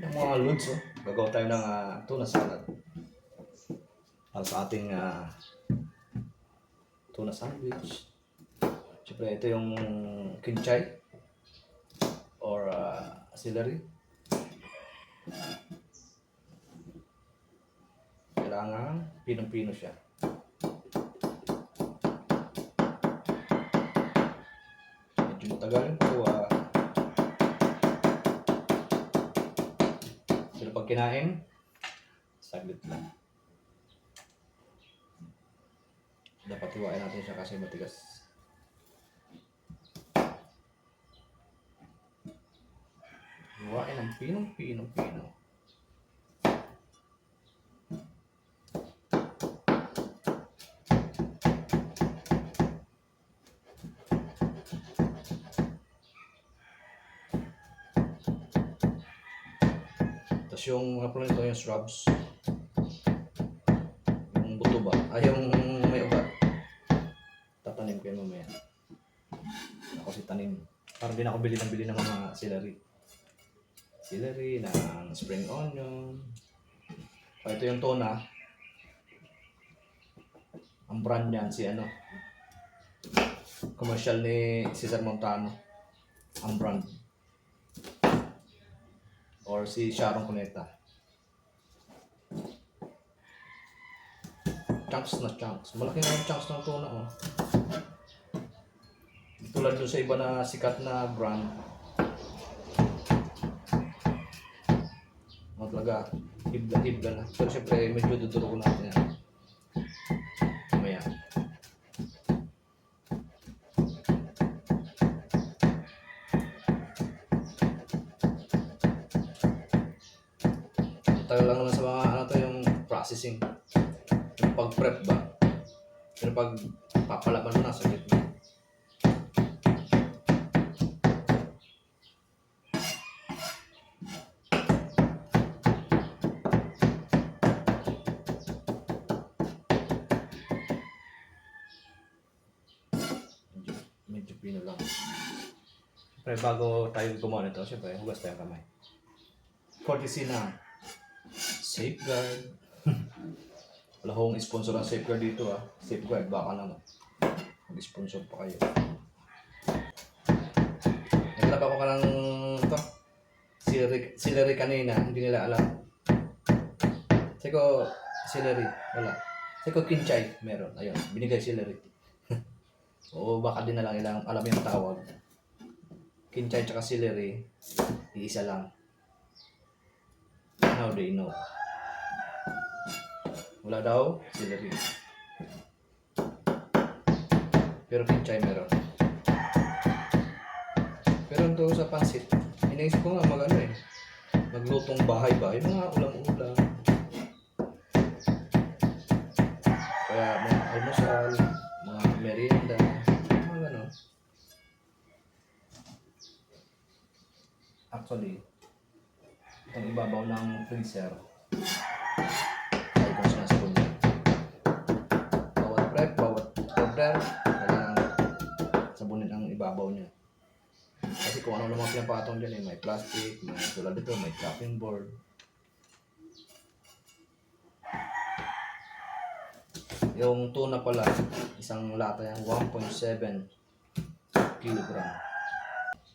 Yung mga lods, oh. Gagawa tayo ng tuna salad. Para sa ating tuna sandwich. Siyempre, ito yung kinchay or celery. Kailangan pinong-pino siya. Medyo matagal yung kuha. Pero pag kinain, saglit lang. Dapat hiwain natin siya kasi matigas. Hiwain ang pinong-pino. Tapos yung ano pala ito, yung shrubs. Yung buto ba? Yung may ugat. Tatanim ko yun mamaya. Ako si tanim. Parang din ako bili ng mga celery. Celery, ng spring onion. Ito yung tuna. Ang brand niyan si ano. Commercial ni Cesar Montano. Ang brand. Or si Sharon Cuneta. Chunks na chunks. Malaki na yung chunks ng tuna, oh. Tulad doon sa iba na sikat na brand. Talaga, hibla na. Pero syempre, medyo duduro ko natin yan. Mamaya. Tagal lang naman sa mga ano to, yung processing. Yung pag-prep ba? Pero pag papalaban mo na sa gitna. Medyo pino lang. Siyempre, bago tayo gumawa nito, siyempre, hugas tayong kamay. Courtesy na Safeguard. Wala akong sponsor ng Safeguard dito, ah. Safeguard, baka naman. Mag-sponsor pa kayo. Naghanap ako ka ng ito. Celery kanina, hindi nila alam. Sabi ko, celery, wala. Sabi ko, kinchay, meron. Ayun, binigay celery. O baka din na lang ilang alam yung tawag. Kinchay tsaka celery, iisa lang. How they know? Wala daw, celery. Pero kinchay meron. Pero ito sa pansit, iniisip ko nga maglutong bahay ba? Yung mga ulam-ulam. Kaya mga almusal, mga merienda, mga gano'n. Actually, itong ibabaw ng freezer, ay kung sinasabon niya. Bawat prep, bawat order, kailangan sabunin ang ibabaw niya. Kasi kung ano naman pinapatong dyan, may plastic, may tulad dito, may chopping board. Yung tuna pala, isang lata yan, 1.7 kilogram.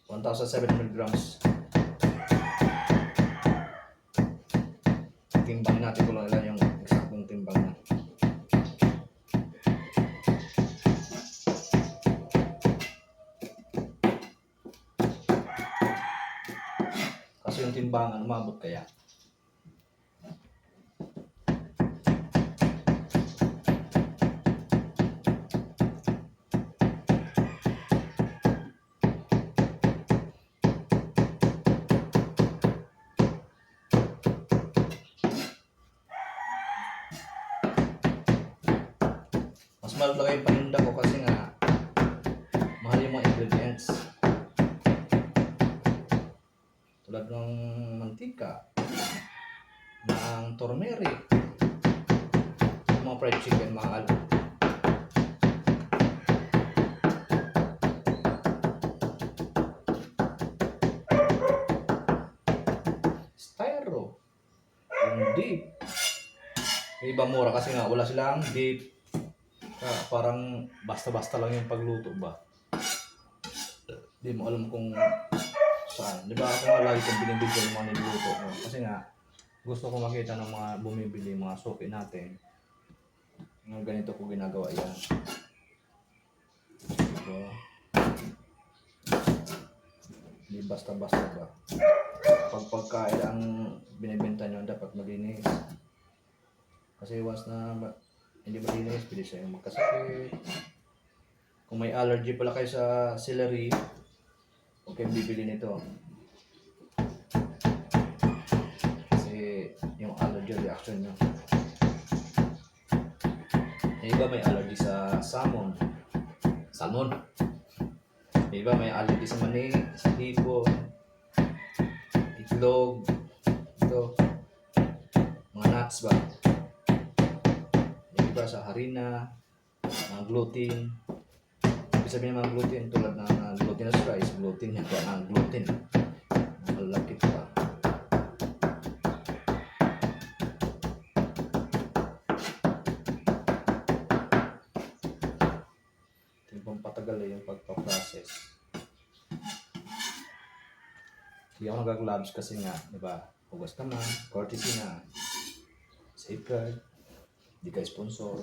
1,700 grams. Timbang natin kung ilan yung eksaktong timbang na. Kasi yung timbangan, umabot kaya. Mas malaki yung paninda ko kasi nga mahal yung mga ingredients. Tulad ng mantika, ng turmeric, mga fried chicken, mga alo. styro. Yung deep. Yung iba mura kasi nga wala silang deep. Parang basta-basta lang yung pagluto ba. Di mo alam kung saan. Di ba ako nga lagi kong binibigyan ng mga niluluto ko. Kasi nga gusto ko makita ng mga bumibili, mga suki natin. Yung ganito ko ginagawa yan. Diba? Hindi basta-basta ba. Pag pagkain ang binibenta nyo, dapat malinis. Kasi once na hindi malinis, pwede sa'yo magkasakit. Kung may allergy pala kayo sa celery, huwag kayong bibili nito. Kasi yung allergy reaction nyo. Yung iba may allergy sa salmon. Yung iba may allergy sa mani, sa hipon, itlog, ito, mga nuts ba. Yung iba sa harina, mga gluten. Ibig sabihin ng mga gluten tulad ng glutinous rice, gluten yan pa ang gluten. Malakit pa. Tipong patagal yung pagpa-process. Hindi ako nag-gloves kasi nga, di ba? Hugas naman, courtesy na. Safeguard. Hindi ka sponsor.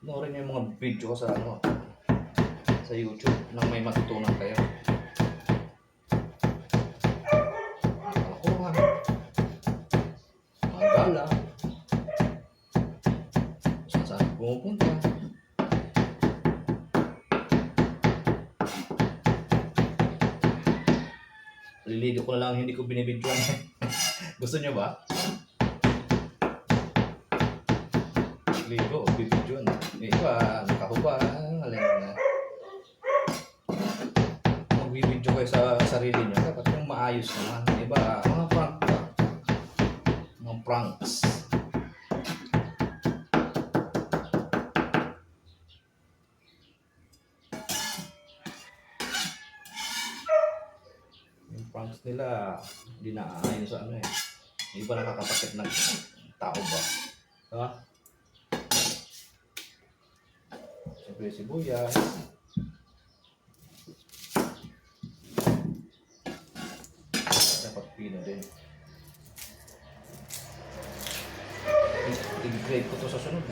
Noorin yung mga video ko sa sa YouTube nang may matutunan kayo. Kalokohan, mga gala, saan pumupunta. Liligo ko na lang, hindi ko binibidyoan. Gusto nyo ba? Ligo, bibidyoan. Iba, nakahuba, alin na. Magbibidyo kayo sa sarili nyo, dapat yung maayos naman. Iba, mga prank ba? Mga pranks. Yung pranks nila, hindi naaayon sa ano eh. Hindi pa nakakatakit ng tao ba? Diba? Siyempre sibuyas. Dapat pino din. I-grade ko to sa sunod.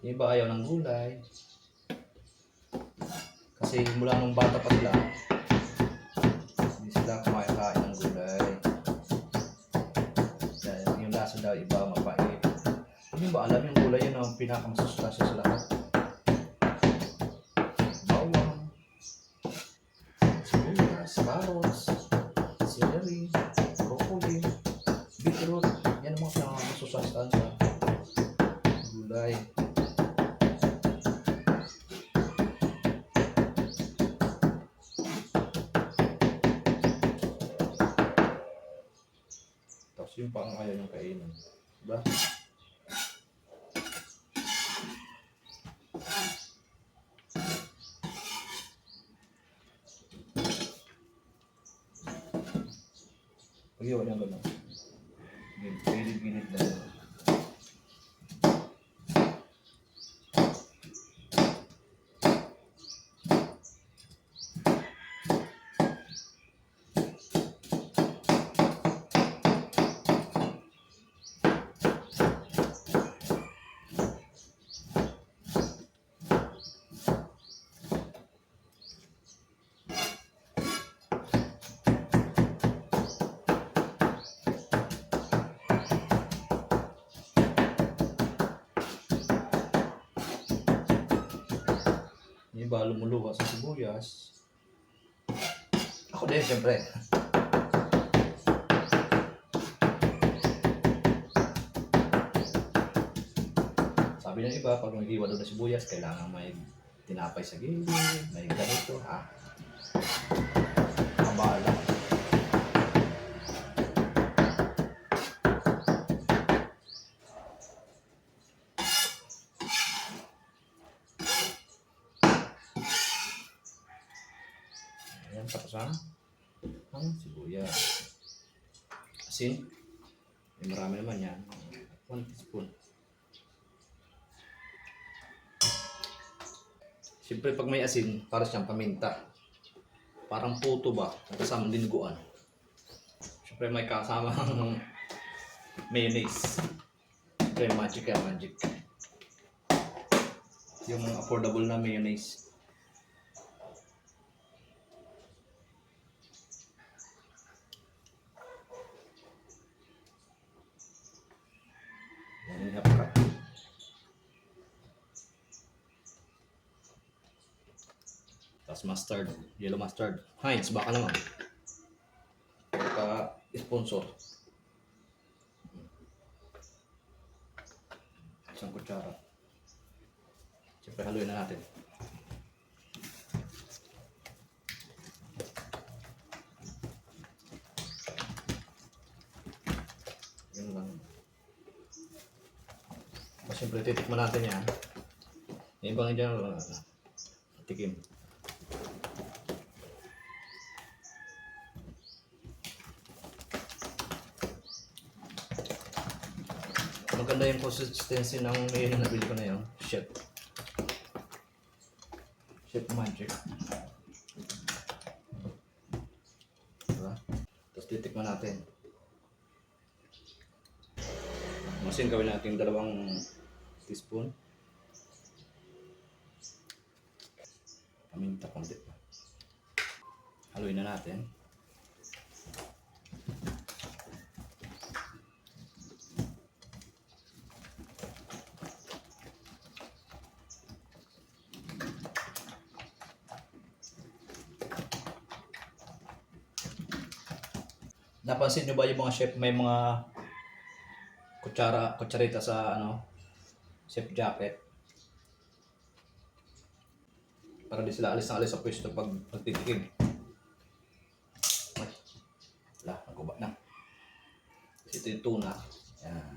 Yung iba ayaw ng gulay. Kasi mula nung bata pa sila, hindi sila kumakain ng gulay. Dahil yung lasa daw iba mapait. Hindi ba alam yung gulay yun ang pinakamasustansya sa lahat? Bawang, sibuyas, carrots, celery, broccoli, beetroot. Yan ang mga pinakamasustansya. Gulay. Tapos yung pang ayaw yung kainin. Diba? Pag-iwan niya gano'n. Gilid-gilid na yun. iba lumuluha sa sibuyas. Ako din, siyempre. Sabi ng iba, pag naghiwa doon na sibuyas, kailangan may tinapay sa gilid, may ganito, ha? Kabala. Ayan, tapos ha? Ang sibuyas. Asin. May marami naman yan. 1 teaspoon. Siyempre pag may asin, para siyang paminta. Parang puto ba? Kasama dinuguan. Siyempre may kasamang mayonnaise. Siyempre magic yan, magic. Yung affordable na mayonnaise. Yan yung half-cup. Tapos mustard, yellow mustard. Heinz, baka naman. Sponsor. Isang kutsara. Siyempre haluin na natin. Yun lang. Siyempre titikman natin yan. Yung ibang dyan, tikim. Maganda yung consistency ng mayo na nabili ko na yun. Chef Magic. Diba? Tapos titikman natin. Masin gawin natin 2 teaspoon. Paminta konti pa. Haluin na natin. Napansin nyo ba yung mga chef may mga kutsarita sa chef jacket? Para di sila alis sa pwesto pag pagtitikim. Ay, wala, naguba na. Ito yung tuna. Yan.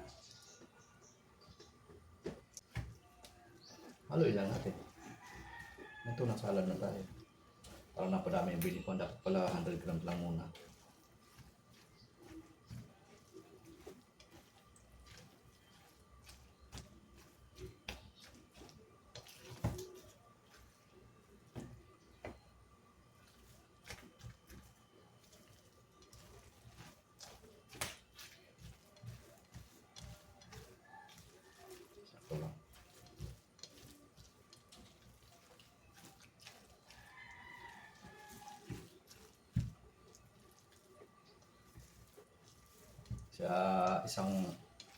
Haluin lang natin. May tuna salad na tayo. Para napadami yung bili ko. Dapat pala 100 grams lang muna. Sakto lang.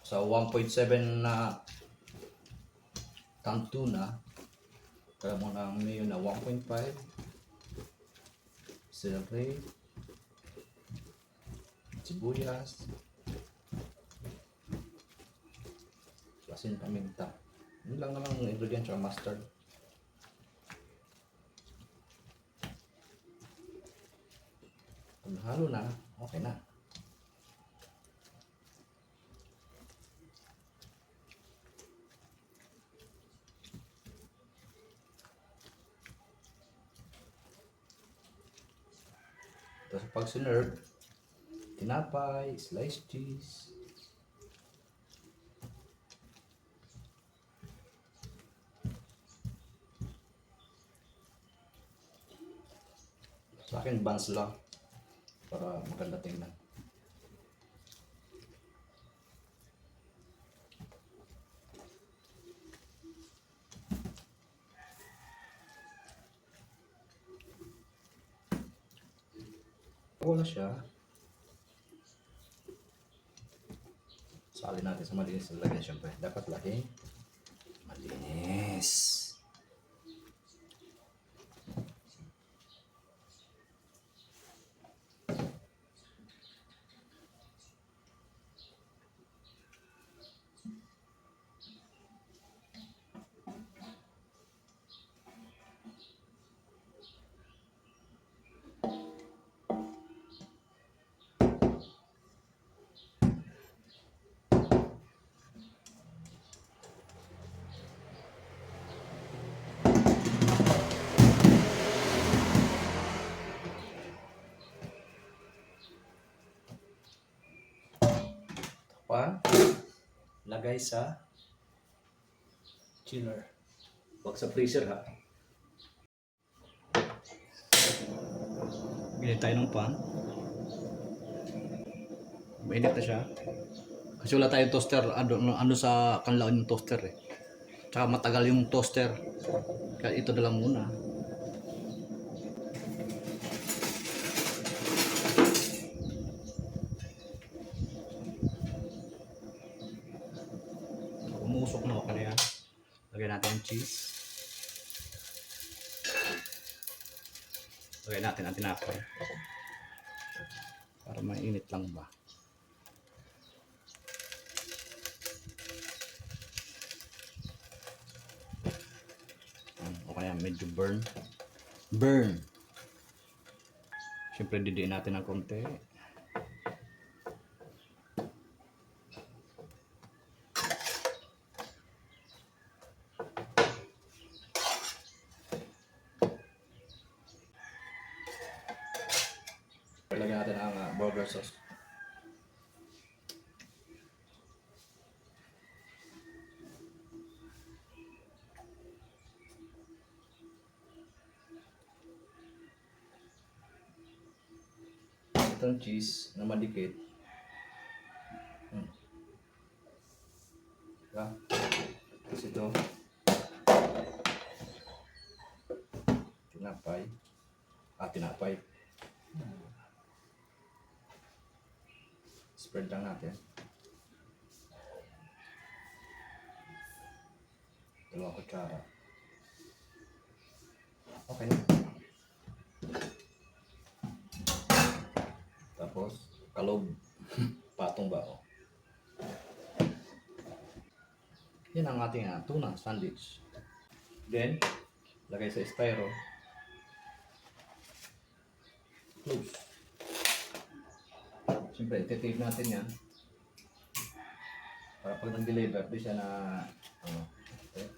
Sa 1.7 na tan tuna, kaya mo ng mayo na 1.5, celery, sibuyas, asin, paminta. Yun lang naman ang ingredients, or mustard. Pag halo na, okay na. Tapos pag sinerve, tinapay, sliced cheese. Sa akin, buns lang. Para maganda tingnan. Wala siya. Salin natin sa malinis na lagyan, syempre. Dapat laging malinis. pan. Lagay sa chiller. Huwag sa freezer ha. Bili tayo ng pan. Mainit na siya. Kasi wala tayong toaster. Ano sa kanlaon yung toaster eh. Tsaka matagal yung toaster. Kaya ito na lang muna. Umusok na ako na yan. Lagyan natin yung cheese. Lagyan natin ang tinapay. Para mainit lang ba. O kaya medyo burn. Burn! Siyempre didiin natin ng konti. Lagyan natin ang burger sauce. Itong cheese na madikit. Diba? Tapos ito. Tinapay. Tinapay. Spread lang natin. Dalawang kutsara. Okay na. Tapos, kalob. Patong ba o? Yan ang ating tuna sandwich. Then, lagay sa styro. Close. Siyempre, iti-tape natin yan. Para pag nag-deliver, di siya na okay.